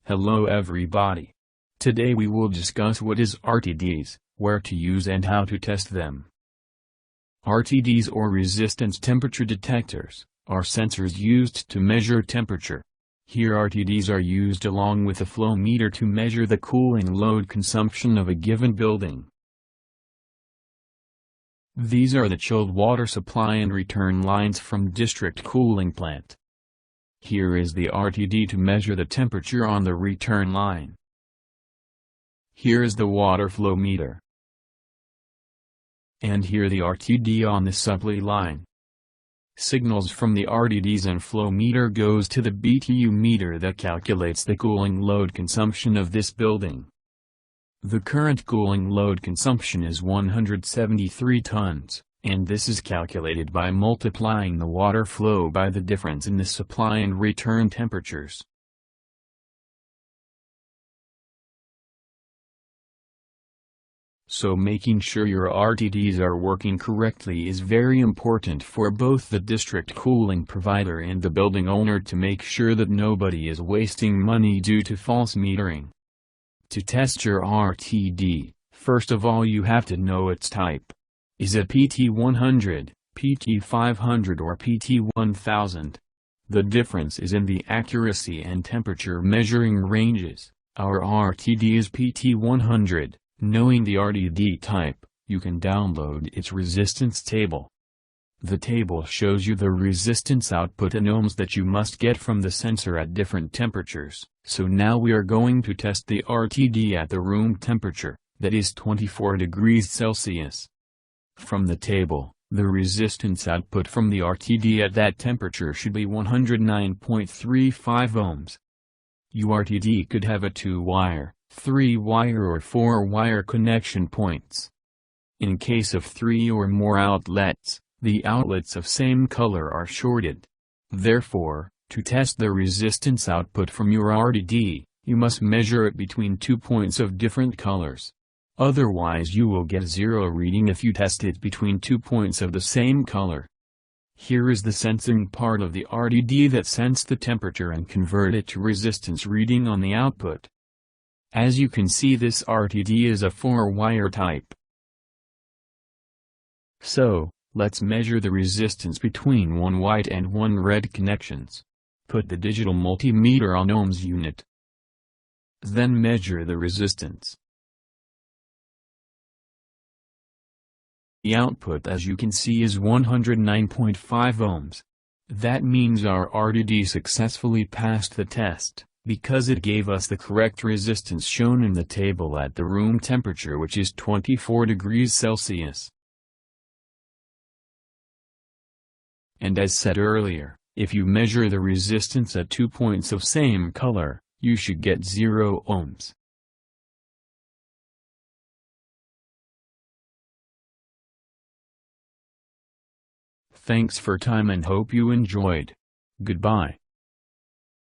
Hello everybody. Today we will discuss what is RTDs, where to use and how to test them. RTDs or resistance temperature detectors are sensors used to measure temperature. Here RTDs are used along with a flow meter to measure the cooling load consumption of a given building. These are the chilled water supply and return lines from district cooling plant. Here is the RTD to measure the temperature on the return line. Here is the water flow meter. And here the RTD on the supply line. Signals from the RTDs and flow meter goes to the BTU meter that calculates the cooling load consumption of this building. The current cooling load consumption is 173 tons. And this is calculated by multiplying the water flow by the difference in the supply and return temperatures. So making sure your RTDs are working correctly is very important for both the district cooling provider and the building owner to make sure that nobody is wasting money due to false metering. To test your RTD, first of all you have to know its type. Is it PT100, PT500 or PT1000? The difference is in the accuracy and temperature measuring ranges. Our RTD is PT100. Knowing the RTD type, you can download its resistance table. The table shows you the resistance output in ohms that you must get from the sensor at different temperatures. So now we are going to test the RTD at the room temperature, that is 24 degrees Celsius. From the table, the resistance output from the RTD at that temperature should be 109.35 ohms. Your RTD could have a 2-wire, 3-wire or 4-wire connection points. In case of 3 or more outlets, the outlets of same color are shorted. Therefore, to test the resistance output from your RTD, you must measure it between 2 points of different colors. Otherwise you will get 0 reading if you test it between 2 points of the same color. Here is the sensing part of the RTD that sense the temperature and convert it to resistance reading on the output. As you can see, this RTD is a 4-wire type. So, let's measure the resistance between one white and one red connections. Put the digital multimeter on ohms unit. Then measure the resistance. The output, as you can see, is 109.5 ohms. That means our RTD successfully passed the test, because it gave us the correct resistance shown in the table at the room temperature, which is 24 degrees Celsius. And as said earlier, if you measure the resistance at 2 points of same color, you should get 0 ohms. Thanks for time and hope you enjoyed. Goodbye.